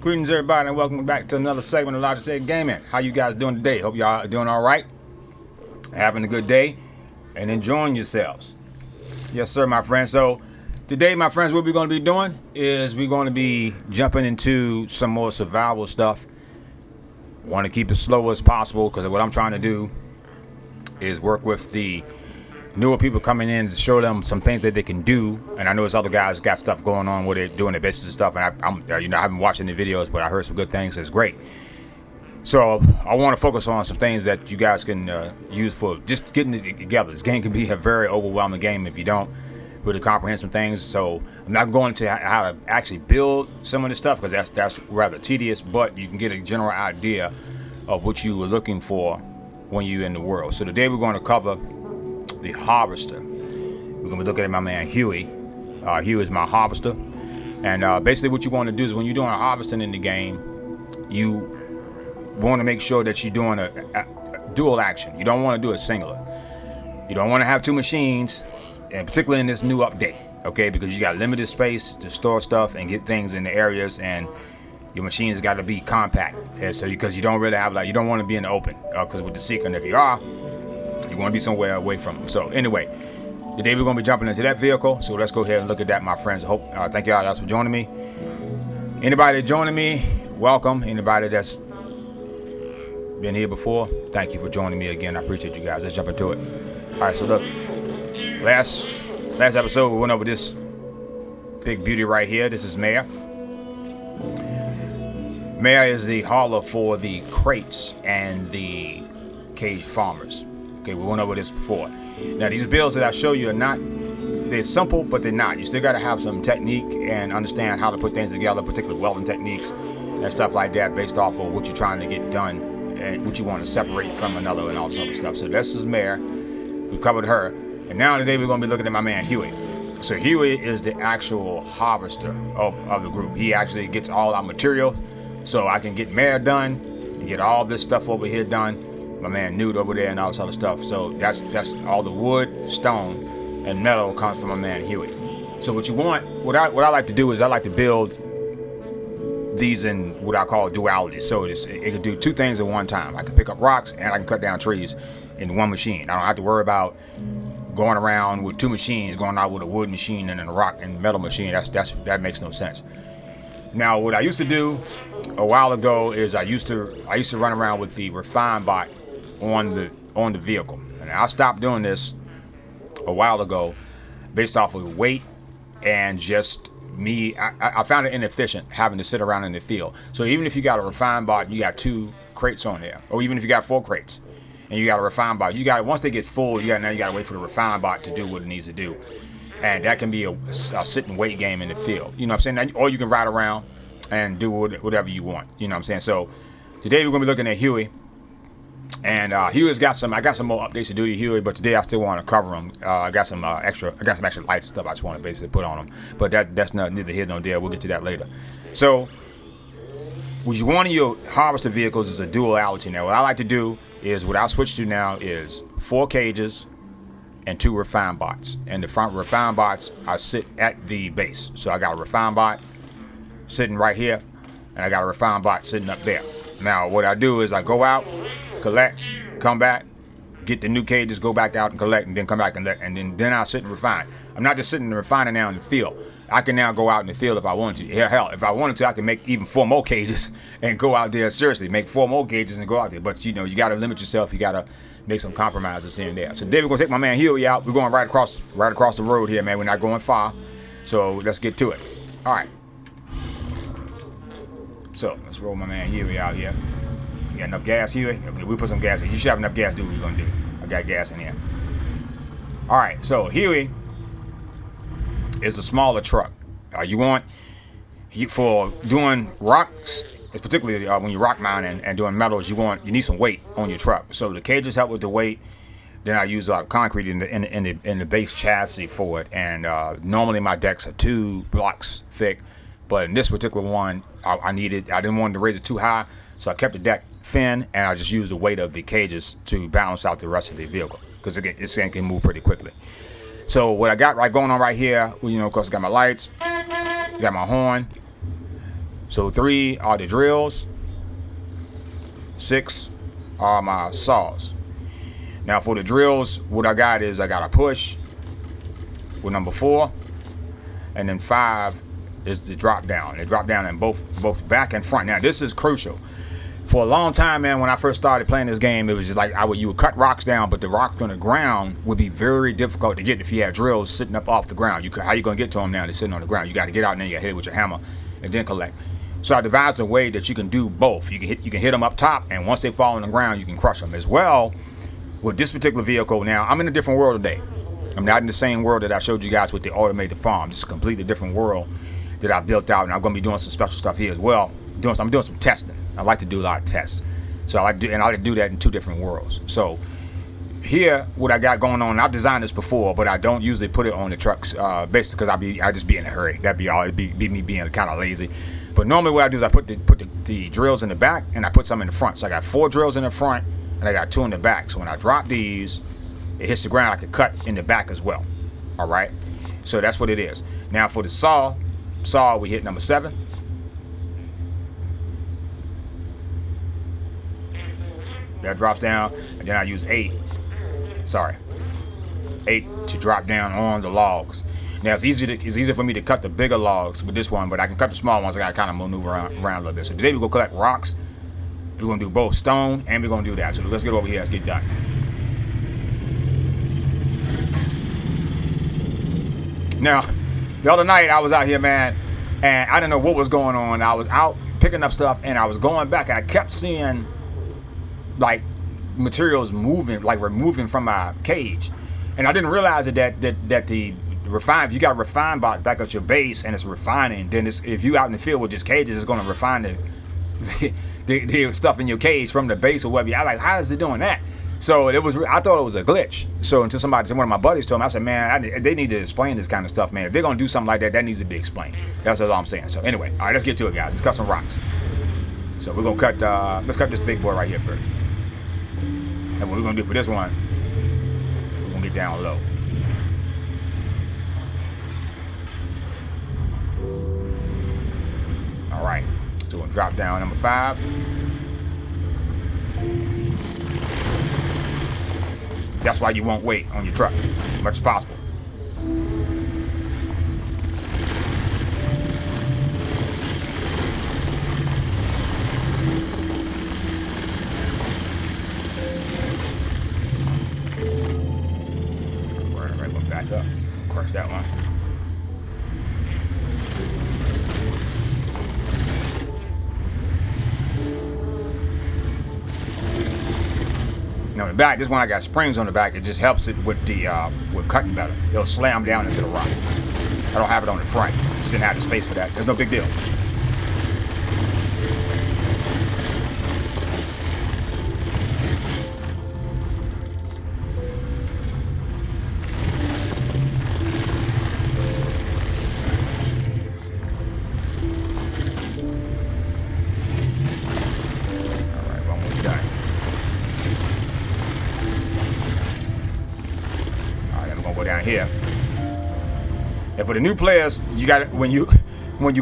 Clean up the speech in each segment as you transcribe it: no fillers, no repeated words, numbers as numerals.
Greetings everybody and welcome back to another segment of LogI.Q Gaming. How you guys doing today? Hope y'all are doing all right, having a good day and enjoying yourselves. Yes sir, my friends. So today, my friends, what we're going to be doing is we're going to be jumping into some more survival stuff. Want to keep it slow as possible because what I'm trying to do is work with the newer people coming in to show them some things that they can do. And I know there's other guys got stuff going on where they're doing their business and stuff, and I haven't watched any videos, but I heard some good things. So it's great. So I want to focus on some things that you guys can use for just getting it together. This game can be a very overwhelming game if you don't really comprehend some things. So I'm not going into how to actually build some of this stuff because that's rather tedious, but you can get a general idea of what you were looking for when you're in the world. So today we're going to cover the harvester. We're going to be looking at my man Huey. Huey is my harvester. And basically what you want to do is when you're doing harvesting in the game, you want to make sure that you're doing a dual action. You don't want to do it singular. You don't want to have two machines, and particularly in this new update, okay? Because you got limited space to store stuff and get things in the areas, and your machines got to be compact. And so because you don't really have, like, you don't want to be in the open, because with the Seeker, and if you are, you want to be somewhere away from them. So anyway, today we're going to be jumping into that vehicle. So let's go ahead and look at that, my friends. Thank y'all guys for joining me. Anybody joining me, welcome. Anybody that's been here before, thank you for joining me again. I appreciate you guys. Let's jump into it. All right, so look, last episode we went over this big beauty right here. This is Maya. Maya is the hauler for the crates and the cage farmers. Okay, we went over this before. Now these builds that I show you are not, they're simple, but they're not. You still got to have some technique and understand how to put things together, particularly welding techniques and stuff like that, based off of what you're trying to get done and what you want to separate from another and all this other stuff. So this is Mare. We covered her. And now today we're going to be looking at my man Huey. So Huey is the actual harvester of the group. He actually gets all our materials, so I can get Mare done and get all this stuff over here done. My man Nude over there and all this other stuff. So that's all the wood, stone, and metal comes from my man Huey. So what you want, what I like to do is I like to build these in what I call duality. So it can do two things at one time. I can pick up rocks and I can cut down trees in one machine. I don't have to worry about going around with two machines, going out with a wood machine and then a rock and metal machine. That makes no sense. Now what I used to do a while ago is I used to run around with the refine bot on the vehicle, and I stopped doing this a while ago based off of weight and just me. I found it inefficient having to sit around in the field. So even if you got a refine bot, you got 2 crates on there, or even if you got 4 crates and you got a refine bot, you got, once they get full, you got to wait for the refine bot to do what it needs to do, and that can be a sit and wait game in the field. You know what I'm saying? Or you can ride around and do whatever you want. You know what I'm saying? So today we're gonna be looking at Huey. And Huey's got some. I got some more updates to do to Huey, but today I still want to cover them. I got some extra lights and stuff I just want to basically put on them. But that's neither here nor there. We'll get to that later. So, what you want in your harvester vehicles is a duality. Now, what I like to do is what I switch to now is 4 cages and 2 refine bots. And the front refine bots I sit at the base. So I got a refine bot sitting right here, and I got a refine bot sitting up there. Now, what I do is I go out, collect, come back, get the new cages, go back out and collect, and then come back and then I'll sit and refine. I'm not just sitting and refining now in the field. I can now go out in the field if I want to. Hell, if I wanted to, I can make even 4 more cages and go out there. Seriously, make 4 more cages and go out there. But you know, you got to limit yourself. You got to make some compromises here and there. So today we're gonna take my man Huey out. We're going right across the road here, man. We're not going far. So let's get to it. All right. So let's roll my man Huey out here. You got enough gas, Huey? Okay, we'll put some gas in. You should have enough gas to do what we're gonna do. I got gas in here. All right, so Huey is a smaller truck. You want, for doing rocks, particularly when you're rock mining and doing metals, you need some weight on your truck. So the cages help with the weight. Then I use concrete in the base chassis for it. And normally my decks are 2 blocks thick, but in this particular one, I didn't want to raise it too high, so I kept the deck thin, and I just used the weight of the cages to balance out the rest of the vehicle, because this thing can move pretty quickly. So what I got going on right here, you know, of course I got my lights, got my horn, So 3 are the drills, 6 are my saws. Now for the drills, what I got is I got a push with number 4, and then 5 is the drop down. They drop down in both back and front. Now this is crucial. For a long time, man, when I first started playing this game, it was just like you would cut rocks down, but the rocks on the ground would be very difficult to get if you had drills sitting up off the ground. How you gonna get to them now? They're sitting on the ground. You got to get out and then you hit it with your hammer and then collect. So I devised a way that you can do both. You can hit them up top, and once they fall on the ground, you can crush them as well. With this particular vehicle, now I'm in a different world today. I'm not in the same world that I showed you guys with the automated farm. This is a completely different world that I've built out, and I'm gonna be doing some special stuff here as well. I'm doing some testing. I like to do a lot of tests. So I like to do that in 2 different worlds. So here, what I got going on, I've designed this before, but I don't usually put it on the trucks, basically because I just be in a hurry. That'd be all. It'd be me being kind of lazy. But normally what I do is I put the drills in the back, and I put some in the front. So I got 4 drills in the front, and I got 2 in the back. So when I drop these, it hits the ground, I can cut in the back as well. All right? So that's what it is. Now for the saw, we hit number 7. That drops down, and then I use 8 to drop down on the logs. Now it's easier for me to cut the bigger logs with this one, but I can cut the small ones. I gotta kind of maneuver around a little bit. So today we're gonna collect rocks. We're gonna do both stone, and we're gonna do that. So let's get over here. Let's get done. Now, the other night I was out here, man, and I didn't know what was going on. I was out picking up stuff, and I was going back, and I kept seeing like materials moving, like removing from my cage, and I didn't realize that the refine, if you got refine back at your base and it's refining, then if you out in the field with just cages, it's going to refine the stuff in your cage from the base or whatever. I like, how is it doing that? So I thought it was a glitch. So until one of my buddies told me, I said, man, they need to explain this kind of stuff, man. If they're going to do something like that, that needs to be explained. That's all I'm saying. So anyway, all right, let's get to it, guys. Let's cut some rocks. So we're going to cut, let's cut this big boy right here first. And what we're going to do for this one, we're going to get down low. All right, so we'll drop down number 5. That's why you won't wait on your truck as much as possible. Right, go back up, crush that one. Now the back, this one I got springs on the back. It just helps it with with cutting better. It'll slam down into the rock. I don't have it on the front. Just didn't have the space for that. There's no big deal. Down here. And for the new players, you got when you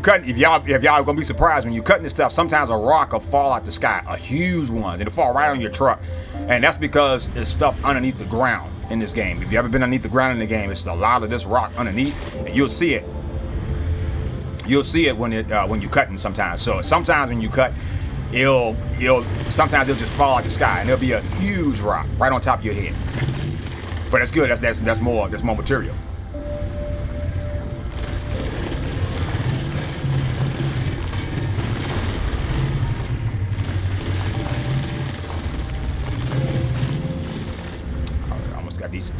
cut, if y'all gonna be surprised when you cutting this stuff, sometimes a rock will fall out the sky, a huge one. It'll fall right on your truck, and that's because it's stuff underneath the ground in this game. If you ever been underneath the ground in the game, it's a lot of this rock underneath, and you'll see it. You'll see it when you cutting sometimes. So sometimes when you cut, sometimes it'll just fall out the sky, and there'll be a huge rock right on top of your head. But that's good. That's more material. I almost got these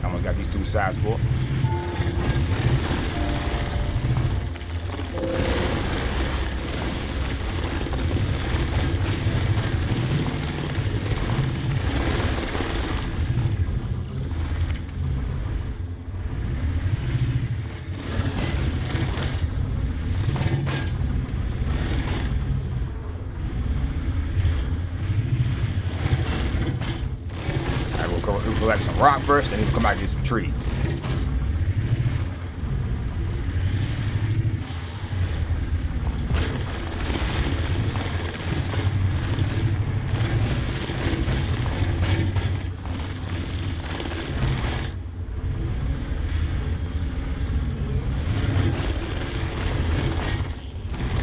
2 sides full. We'll collect some rock first, and then we'll come back and get some tree.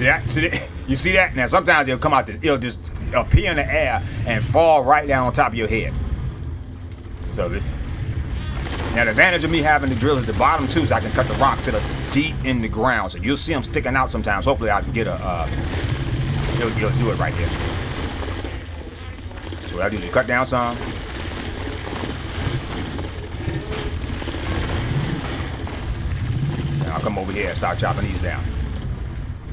See that? See that? You see that? Now sometimes it'll come out. It'll just appear in the air and fall right down on top of your head. So this. Now the advantage of me having the drill is the bottom too, so I can cut the rocks that are deep in the ground. So you'll see them sticking out sometimes. Hopefully I can get a. You'll do it right here. So what I do is you cut down some. And I'll come over here and start chopping these down.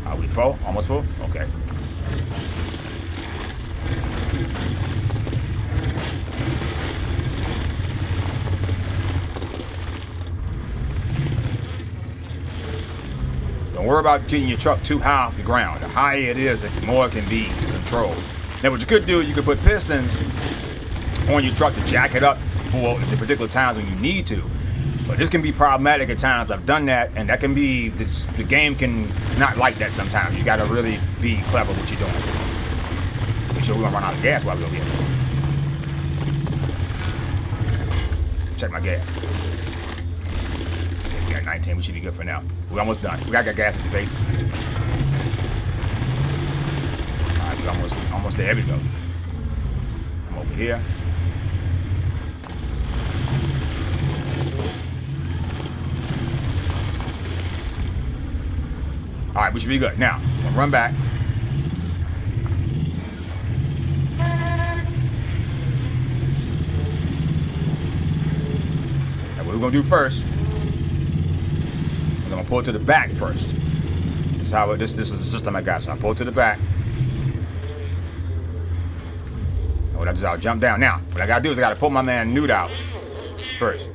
Are we full? Almost full? Okay. Don't worry about getting your truck too high off the ground. The higher it is, the more it can be controlled. Now what you could do, you could put pistons on your truck to jack it up for the particular times when you need to. But this can be problematic at times. I've done that, and that can be, the game can not like that sometimes. You gotta really be clever what you're doing. Make sure we don't run out of gas while we're over here. Check my gas. We got 19, we should be good for now. We're almost done. We got gas at the base. All right, we're almost there. There we go. Come over here. All right, we should be good. Now, I'm gonna run back. Now, what we're gonna do first is I'm gonna pull it to the back first. This is how this is the system I got. So I pull it to the back. And what I do is I'll jump down. Now, what I gotta do is I gotta pull my man Newt out first.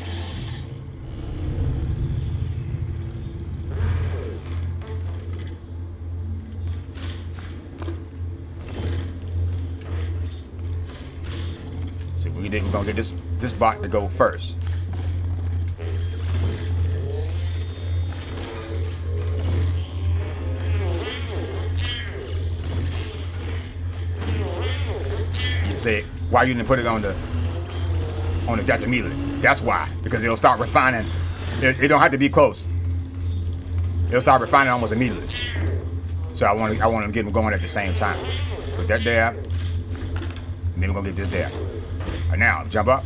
We're gonna get this bot to go first. You say, why you didn't put it on the deck immediately? That's why, because it'll start refining. It don't have to be close. It'll start refining almost immediately. So I want to get them going at the same time. Put that there, and then we're gonna get this there. Right now, jump up.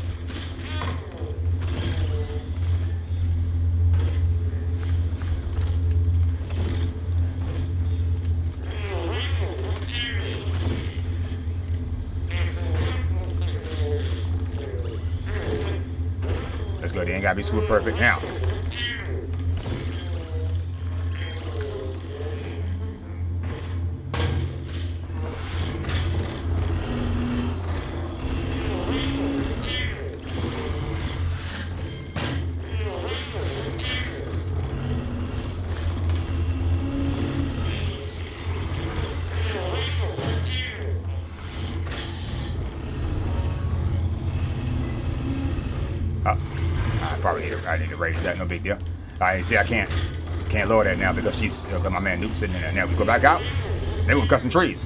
Let's go. They ain't gotta be super perfect now. I need to raise that, no big deal. All right, see, I can't lower that now because she's got my man Newt sitting in there. Now we go back out. Then we'll cut some trees.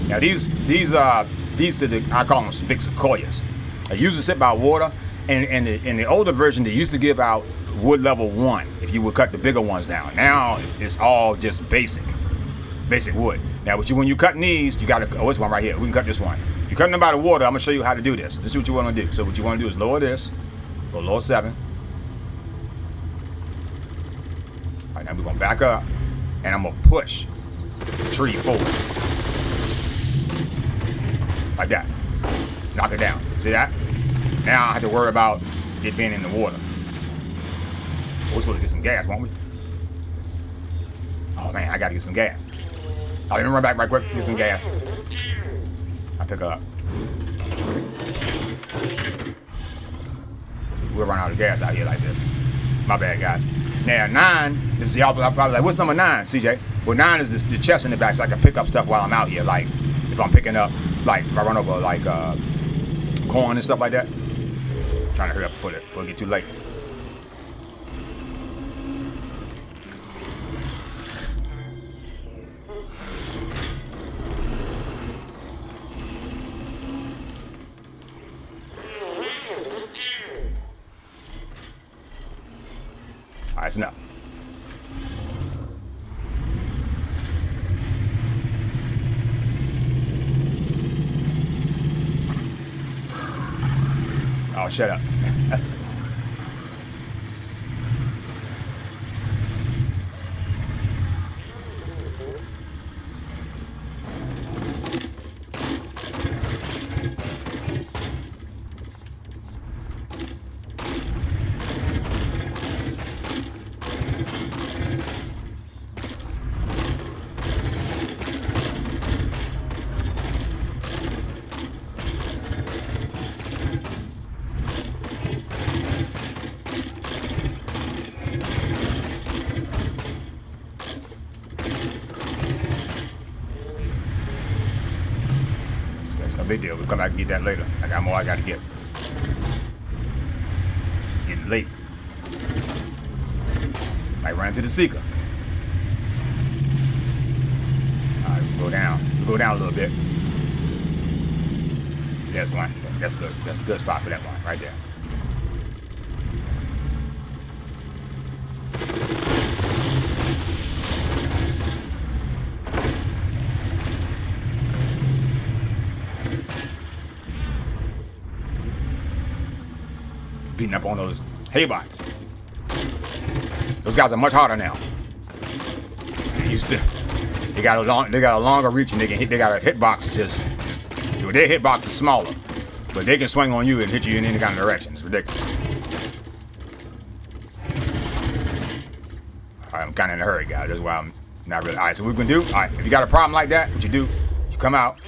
Now these are the, I call them big sequoias. They usually sit by water, and in the older version they used to give out wood level 1 if you would cut the bigger ones down. Now it's all just basic wood. Now, when you cutting these, you gotta. Oh, this one right here. We can cut this one. If you're cutting them by the water, I'm gonna show you how to do this. This is what you want to do. So what you want to do is lower this. Go lower 7. All right, now we're gonna back up, and I'm gonna push the tree forward like that. Knock it down. See that? Now I have to worry about it being in the water. We're supposed to get some gas, won't we? Oh man, I gotta get some gas. Let me run back right quick, get some gas. I pick her up. We'll run out of gas out here like this. My bad, guys. Now 9, this is y'all probably like, what's number 9, CJ? Well, 9 is the chest in the back, so I can pick up stuff while I'm out here. Like if I'm picking up, like if I run over like corn and stuff like that. I'm trying to hurry up before it get too late. that's enough. Oh, shut up. It's no big deal. We'll come back and get that later. I got more I got to get. Getting late. Might run into the seeker. Alright, we go down. We go down a little bit. There's one. That's good. That's a good spot for that one right there. Beating up on those haybots. Those guys are much harder now. They used to. They got a longer reach and they can hit. They got a hitbox just their hitbox is smaller, but they can swing on you and hit you in any kind of direction. It's ridiculous. All right, I'm kind of in a hurry, guys. That's why I'm not really. All right, so what we can do? All right, if you got a problem like that, what you do? You come out,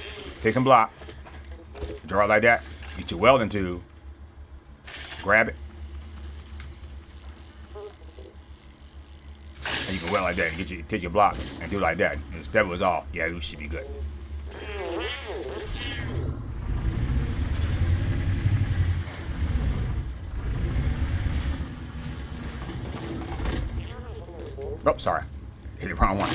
take some block, draw it like that, get your welding tube. Grab it. And you can weld like that and take your block and do it like that. And that was all. Yeah, you should be good. Oh, sorry. Hit the wrong one.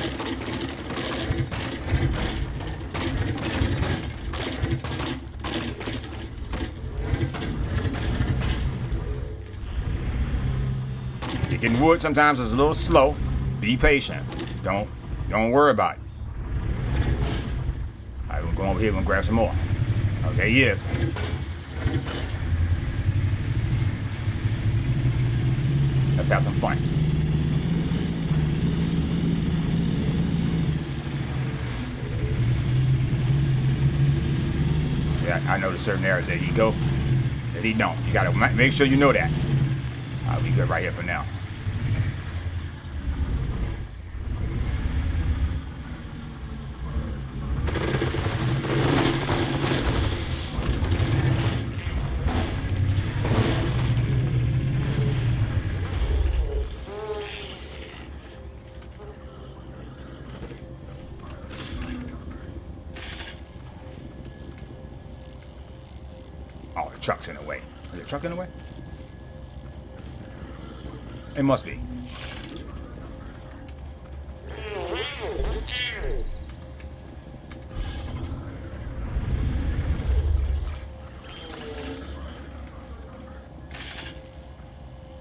Getting wood sometimes is a little slow. Be patient. Don't worry about it. All right, we're going over here. We're gonna grab some more. Okay, he is. Let's have some fun. See, I know there's certain areas that he go, that he don't. You gotta make sure you know that. All right, we good right here for now. Oh, the truck's in the way. Is the truck in the way? It must be.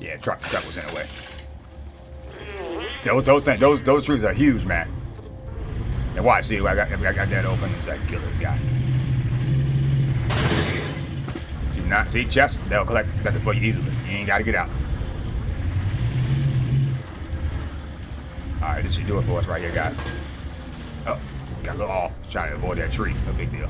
Yeah, truck was in the way. Those trees are huge, man. And watch, see, I got that open so I can kill this guy. See, chest, they'll collect that for you easily. You ain't got to get out. Alright, this should do it for us right here, guys. Oh, got a little off. Trying to avoid that tree. No big deal.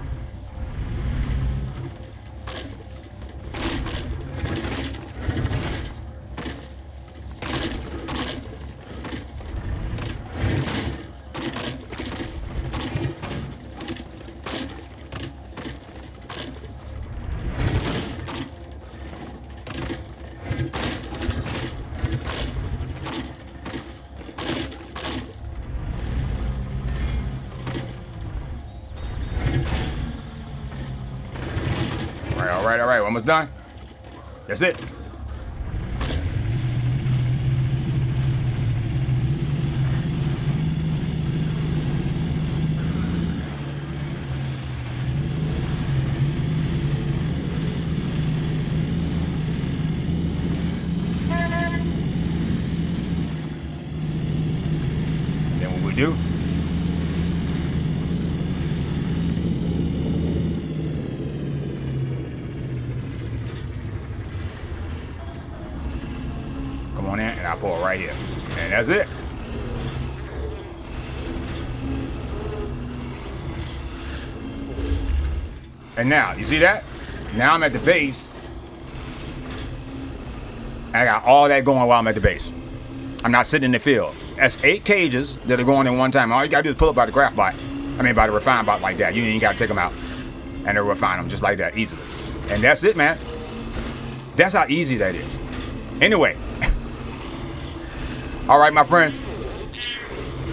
All right, we're almost done. That's it. do. Come on in, and I pull right here. And that's it. And now, you see that? Now I'm at the base. And I got all that going while I'm at the base. I'm not sitting in the field. That's 8 cages that are going in one time. All you gotta do is pull up by the craft bot. I mean, by the refine bot like that. You ain't gotta take them out. And they'll refine them just like that, easily. And that's it, man. That's how easy that is. Anyway. All right, my friends.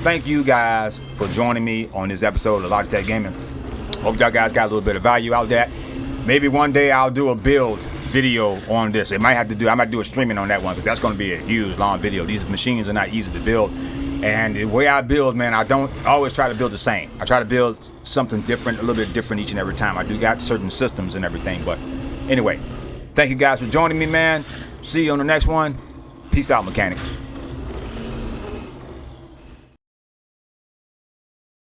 Thank you guys for joining me on this episode of Logitech Gaming. Hope y'all guys got a little bit of value out there. Maybe one day I'll do a build video on this. I might do a streaming on that one, because that's going to be a huge, long video. These machines are not easy to build. And the way I build, man, I don't always try to build the same. I try to build something different, a little bit different each and every time. I do got certain systems and everything. But anyway, thank you guys for joining me, man. See you on the next one. Peace out, mechanics.